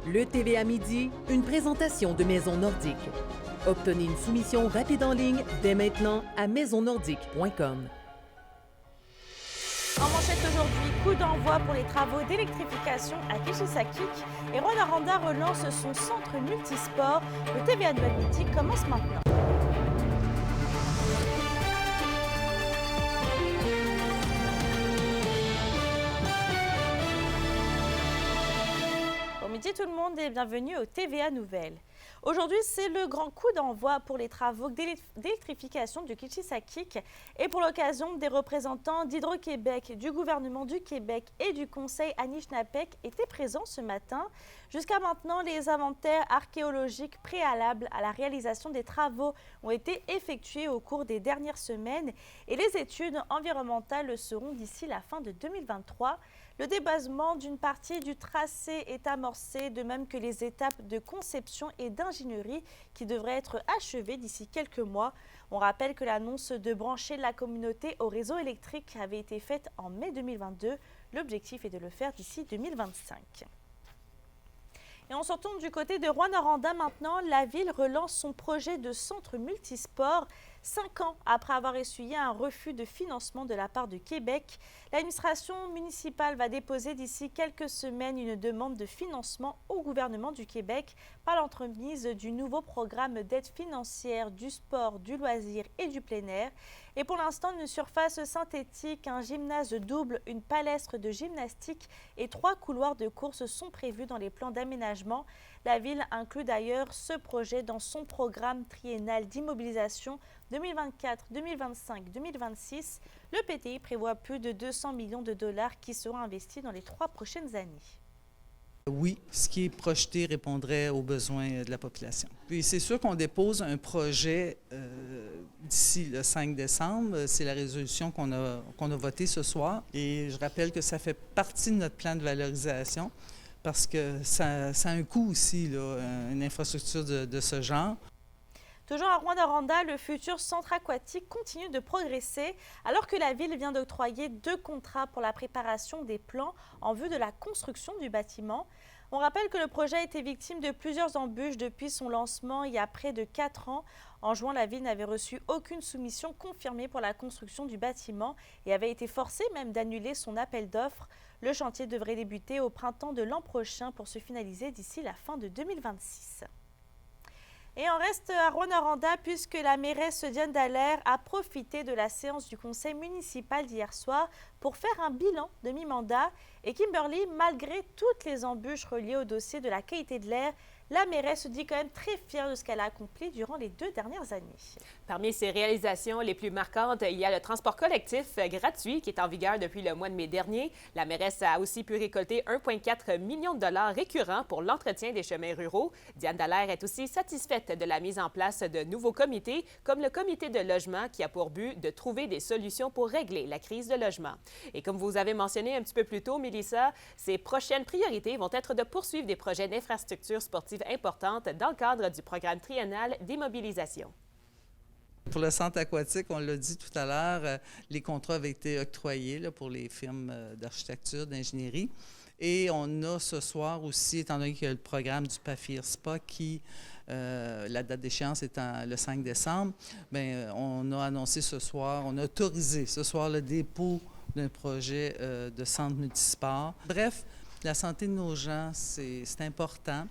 Le TVA Midi, une présentation de Maison Nordique. Obtenez une soumission rapide en ligne dès maintenant à maisonnordique.com. En manchette aujourd'hui, coup d'envoi pour les travaux d'électrification à Kilchissakik et Rwanda relance son centre multisport. Le TVA Nouvelle Midi commence maintenant. Bon midi tout le monde et bienvenue au TVA Nouvelles. Aujourd'hui, c'est le grand coup d'envoi pour les travaux d'électrification du Kilchissakik et pour l'occasion, des représentants d'Hydro-Québec, du gouvernement du Québec et du Conseil Anishinaabeg étaient présents ce matin. Jusqu'à maintenant, les inventaires archéologiques préalables à la réalisation des travaux ont été effectués au cours des dernières semaines et les études environnementales le seront d'ici la fin de 2023. Le débasement d'une partie du tracé est amorcé, de même que les étapes de conception et d'ingénierie qui devraient être achevées d'ici quelques mois. On rappelle que l'annonce de brancher la communauté au réseau électrique avait été faite en mai 2022. L'objectif est de le faire d'ici 2025. Et on se retourne du côté de Rwanda maintenant. La ville relance son projet de centre multisport. 5 ans après avoir essuyé un refus de financement de la part du Québec, l'administration municipale va déposer d'ici quelques semaines une demande de financement au gouvernement du Québec par l'entremise du nouveau programme d'aide financière du sport, du loisir et du plein air. Et pour l'instant, une surface synthétique, un gymnase double, une palestre de gymnastique et 3 couloirs de course sont prévus dans les plans d'aménagement. La ville inclut d'ailleurs ce projet dans son programme triennal d'immobilisation 2024, 2025, 2026. Le PTI prévoit plus de 200 millions de dollars qui seront investis dans les 3 prochaines années. Oui, ce qui est projeté répondrait aux besoins de la population. Puis c'est sûr qu'on dépose un projet d'ici le 5 décembre. C'est la résolution qu'on a votée ce soir. Et je rappelle que ça fait partie de notre plan de valorisation parce que ça a un coût aussi, là, une infrastructure de ce genre. Toujours à Rwanda, le futur centre aquatique continue de progresser alors que la ville vient d'octroyer 2 contrats pour la préparation des plans en vue de la construction du bâtiment. On rappelle que le projet a été victime de plusieurs embûches depuis son lancement il y a près de 4 ans. En juin, la ville n'avait reçu aucune soumission confirmée pour la construction du bâtiment et avait été forcée même d'annuler son appel d'offres. Le chantier devrait débuter au printemps de l'an prochain pour se finaliser d'ici la fin de 2026. Et on reste à Rwanda puisque la mairesse Diane Dallaire a profité de la séance du conseil municipal d'hier soir pour faire un bilan de mi-mandat. Et Kimberly, malgré toutes les embûches reliées au dossier de la qualité de l'air, la mairesse se dit quand même très fière de ce qu'elle a accompli durant les 2 dernières années. Parmi ses réalisations les plus marquantes, il y a le transport collectif gratuit qui est en vigueur depuis le mois de mai dernier. La mairesse a aussi pu récolter 1,4 million de dollars récurrents pour l'entretien des chemins ruraux. Diane Dallaire est aussi satisfaite de la mise en place de nouveaux comités, comme le comité de logement qui a pour but de trouver des solutions pour régler la crise de logement. Et comme vous avez mentionné un petit peu plus tôt, Mélissa, ses prochaines priorités vont être de poursuivre des projets d'infrastructures sportives importantes dans le cadre du programme triennal d'immobilisation. Pour le centre aquatique, on l'a dit tout à l'heure, les contrats avaient été octroyés là, pour les firmes d'architecture, d'ingénierie. Et on a ce soir aussi, étant donné qu'il y a le programme du PAFIR SPA qui, la date d'échéance étant le 5 décembre, bien, on a annoncé ce soir, on a autorisé ce soir le dépôt d'un projet de centre multisport. Bref, la santé de nos gens, c'est important.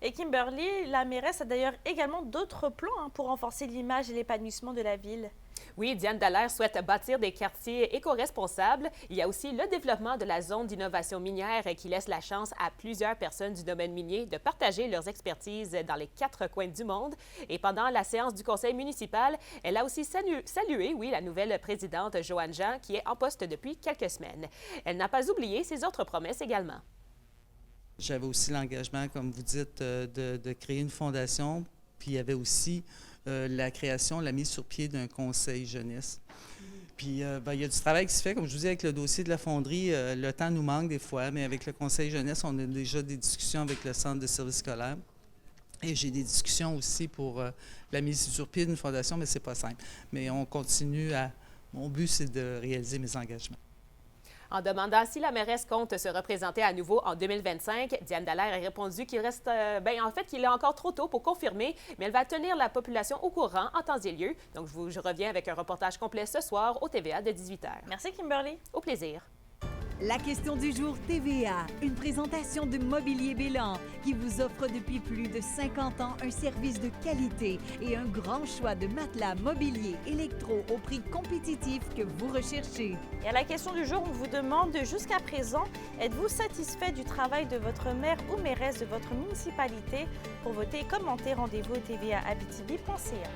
Et Kimberly, la mairesse a d'ailleurs également d'autres plans pour renforcer l'image et l'épanouissement de la ville. Oui, Diane Dallaire souhaite bâtir des quartiers éco-responsables. Il y a aussi le développement de la zone d'innovation minière qui laisse la chance à plusieurs personnes du domaine minier de partager leurs expertises dans les 4 coins du monde. Et pendant la séance du conseil municipal, elle a aussi salué, la nouvelle présidente Joanne Jean qui est en poste depuis quelques semaines. Elle n'a pas oublié ses autres promesses également. J'avais aussi l'engagement, comme vous dites, de créer une fondation. Puis il y avait aussi la création, la mise sur pied d'un conseil jeunesse. Puis il y a du travail qui se fait. Comme je vous dis, avec le dossier de la fonderie, le temps nous manque des fois, mais avec le conseil jeunesse, on a déjà des discussions avec le centre de services scolaires. Et j'ai des discussions aussi pour la mise sur pied d'une fondation, mais c'est pas simple. Mais on continue à... Mon but, c'est de réaliser mes engagements. En demandant si la mairesse compte se représenter à nouveau en 2025, Diane Dallaire a répondu qu'il reste, qu'il est encore trop tôt pour confirmer, mais elle va tenir la population au courant en temps et lieu. Donc, je reviens avec un reportage complet ce soir au TVA de 18h. Merci, Kimberly. Au plaisir. La question du jour TVA, une présentation de Mobilier Bélan qui vous offre depuis plus de 50 ans un service de qualité et un grand choix de matelas, mobilier, électro au prix compétitif que vous recherchez. Et à la question du jour, on vous demande jusqu'à présent, êtes-vous satisfait du travail de votre maire ou mairesse de votre municipalité? Pour voter et commenter, rendez-vous au tva-abitibi.ca.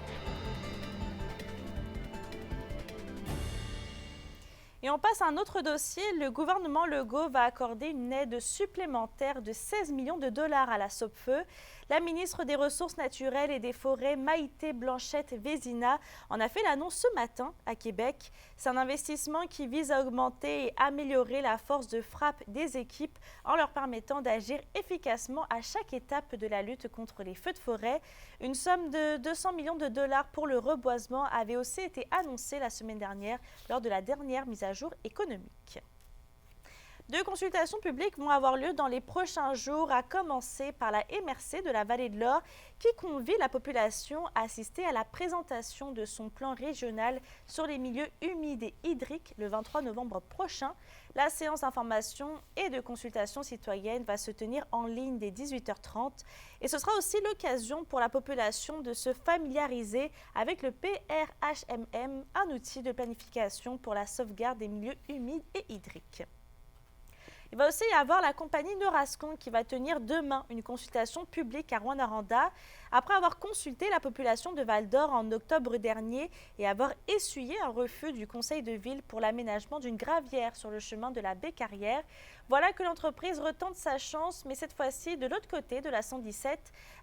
Et on passe à un autre dossier. Le gouvernement Legault va accorder une aide supplémentaire de 16 millions de dollars à la Sopfeu. La ministre des Ressources naturelles et des Forêts, Maïté Blanchette-Vézina, en a fait l'annonce ce matin à Québec. C'est un investissement qui vise à augmenter et améliorer la force de frappe des équipes en leur permettant d'agir efficacement à chaque étape de la lutte contre les feux de forêt. Une somme de 200 millions de dollars pour le reboisement avait aussi été annoncée la semaine dernière lors de la dernière mise à jour économique. 2 consultations publiques vont avoir lieu dans les prochains jours, à commencer par la MRC de la Vallée de l'Or qui convie la population à assister à la présentation de son plan régional sur les milieux humides et hydriques le 23 novembre prochain. La séance d'information et de consultation citoyenne va se tenir en ligne dès 18h30 et ce sera aussi l'occasion pour la population de se familiariser avec le PRHMM, un outil de planification pour la sauvegarde des milieux humides et hydriques. Il va aussi y avoir la compagnie Neurascon qui va tenir demain une consultation publique à Rouyn-Noranda après avoir consulté la population de Val-d'Or en octobre dernier et avoir essuyé un refus du conseil de ville pour l'aménagement d'une gravière sur le chemin de la Baie-Carrière. Voilà que l'entreprise retente sa chance, mais cette fois-ci de l'autre côté de la 117.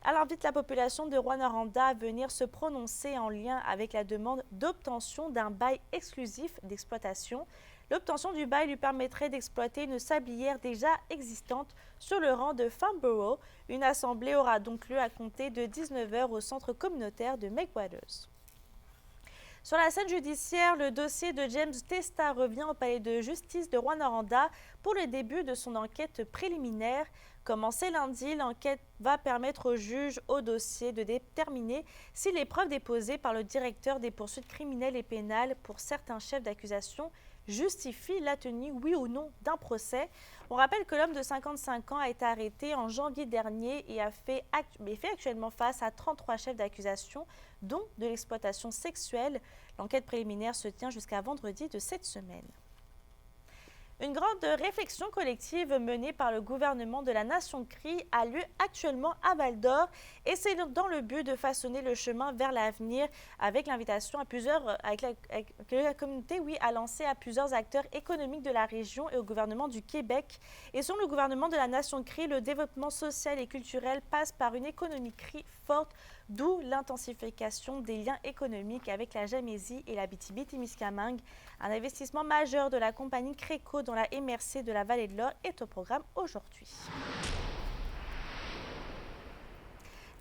Elle invite la population de Rouyn-Noranda à venir se prononcer en lien avec la demande d'obtention d'un bail exclusif d'exploitation. L'obtention du bail lui permettrait d'exploiter une sablière déjà existante sur le rang de Farnborough. Une assemblée aura donc lieu à compter de 19h au centre communautaire de Make-Waters. Sur la scène judiciaire, le dossier de James Testa revient au palais de justice de Rouyn-Noranda pour le début de son enquête préliminaire. Commencée lundi, l'enquête va permettre au juge au dossier de déterminer si les preuves déposées par le directeur des poursuites criminelles et pénales pour certains chefs d'accusation justifie la tenue, oui ou non, d'un procès. On rappelle que l'homme de 55 ans a été arrêté en janvier dernier et fait actuellement face à 33 chefs d'accusation, dont de l'exploitation sexuelle. L'enquête préliminaire se tient jusqu'à vendredi de cette semaine. Une grande réflexion collective menée par le gouvernement de la Nation Crie a lieu actuellement à Val-d'Or et c'est dans le but de façonner le chemin vers l'avenir avec l'invitation à que la communauté a lancé à plusieurs acteurs économiques de la région et au gouvernement du Québec. Et selon le gouvernement de la Nation Crie, le développement social et culturel passe par une économie Crie forte, d'où l'intensification des liens économiques avec la Gamésie et l'Abitibi-Témiscamingue. Un investissement majeur de la compagnie Créco dans la MRC de la Vallée de l'Or est au programme aujourd'hui.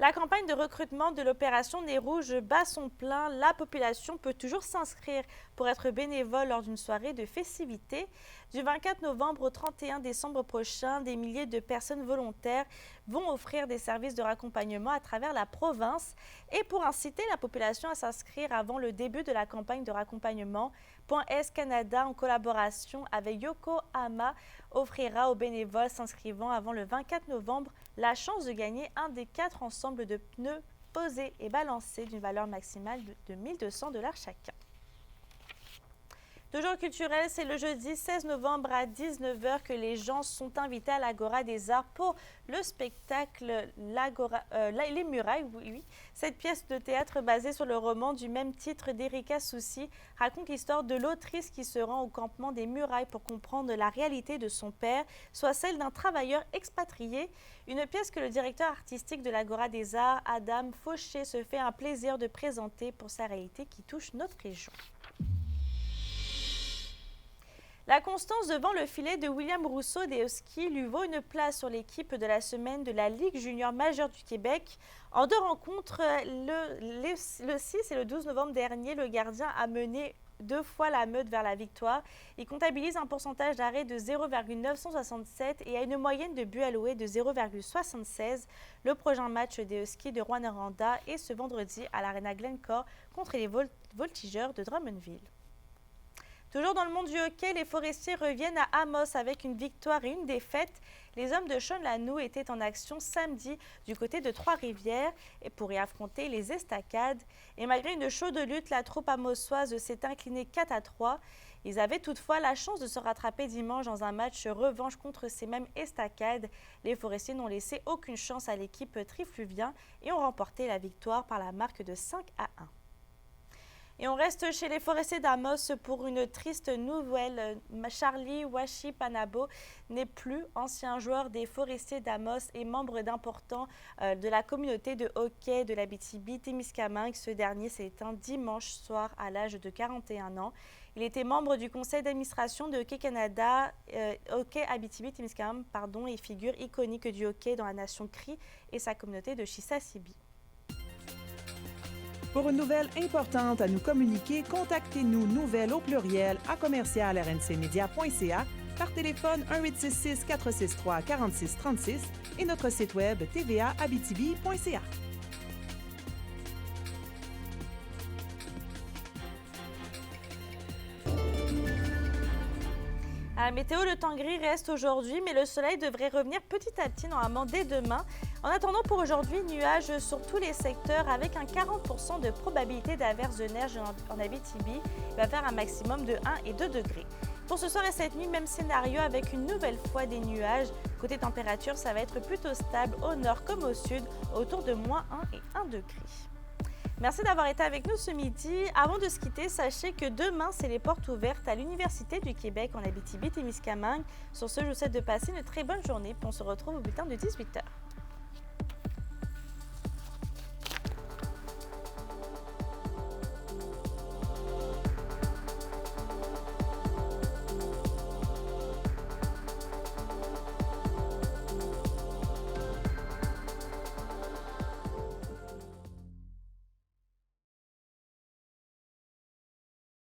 La campagne de recrutement de l'opération Nez Rouge bat son plein. La population peut toujours s'inscrire pour être bénévole lors d'une soirée de festivités. Du 24 novembre au 31 décembre prochain, des milliers de personnes volontaires vont offrir des services de raccompagnement à travers la province. Et pour inciter la population à s'inscrire avant le début de la campagne de raccompagnement, Point S Canada, en collaboration avec Yokohama, offrira aux bénévoles s'inscrivant avant le 24 novembre la chance de gagner un des 4 ensembles de pneus posés et balancés d'une valeur maximale de 1 200 $ chacun. Toujours culturel, c'est le jeudi 16 novembre à 19h que les gens sont invités à l'Agora des Arts pour le spectacle Les Murailles. Oui. Cette pièce de théâtre basée sur le roman du même titre d'Erika Soucy raconte l'histoire de l'autrice qui se rend au campement des Murailles pour comprendre la réalité de son père, soit celle d'un travailleur expatrié. Une pièce que le directeur artistique de l'Agora des Arts, Adam Fauché, se fait un plaisir de présenter pour sa réalité qui touche notre région. La constance devant le filet de William Rousseau des Huskies lui vaut une place sur l'équipe de la semaine de la Ligue junior majeure du Québec. En 2 rencontres, le 6 et le 12 novembre dernier, le gardien a mené deux fois la Meute vers la victoire. Il comptabilise un pourcentage d'arrêt de 0,967 et a une moyenne de buts alloués de 0,76. Le prochain match des Huskies de Rouyn-Noranda est ce vendredi à l'Arena Glencore contre les Voltigeurs de Drummondville. Toujours dans le monde du hockey, les Forestiers reviennent à Amos avec une victoire et une défaite. Les hommes de Sean Lanou étaient en action samedi du côté de Trois-Rivières pour y affronter les Estacades. Et malgré une chaude lutte, la troupe amossoise s'est inclinée 4-3. Ils avaient toutefois la chance de se rattraper dimanche dans un match revanche contre ces mêmes Estacades. Les Forestiers n'ont laissé aucune chance à l'équipe Trifluvien et ont remporté la victoire par la marque de 5-1. Et on reste chez les Forestiers d'Amos pour une triste nouvelle. Charlie Washi-Panabo n'est plus ancien joueur des Forestiers d'Amos et membre d'importants de la communauté de hockey de l'Abitibi-Témiscamingue. Ce dernier s'est éteint dimanche soir à l'âge de 41 ans. Il était membre du conseil d'administration de Hockey Canada, Hockey Abitibi-Témiscamingue, et figure iconique du hockey dans la nation Cri et sa communauté de Chisasibi. Pour une nouvelle importante à nous communiquer, contactez-nous nouvelles au pluriel à commercial-rncmedia.ca par téléphone 1-866-463-4636 et notre site web tvaabitibi.ca. À la météo, le temps gris reste aujourd'hui, mais le soleil devrait revenir petit à petit, normalement dès demain. En attendant, pour aujourd'hui, nuages sur tous les secteurs avec un 40% de probabilité d'averse de neige en Abitibi. Il va faire un maximum de 1 et 2 degrés. Pour ce soir et cette nuit, même scénario avec une nouvelle fois des nuages. Côté température, ça va être plutôt stable au nord comme au sud, autour de -1 et 1 degré. Merci d'avoir été avec nous ce midi. Avant de se quitter, sachez que demain, c'est les portes ouvertes à l'Université du Québec en Abitibi-Témiscamingue. Sur ce, je vous souhaite de passer une très bonne journée. On se retrouve au bulletin de 18h.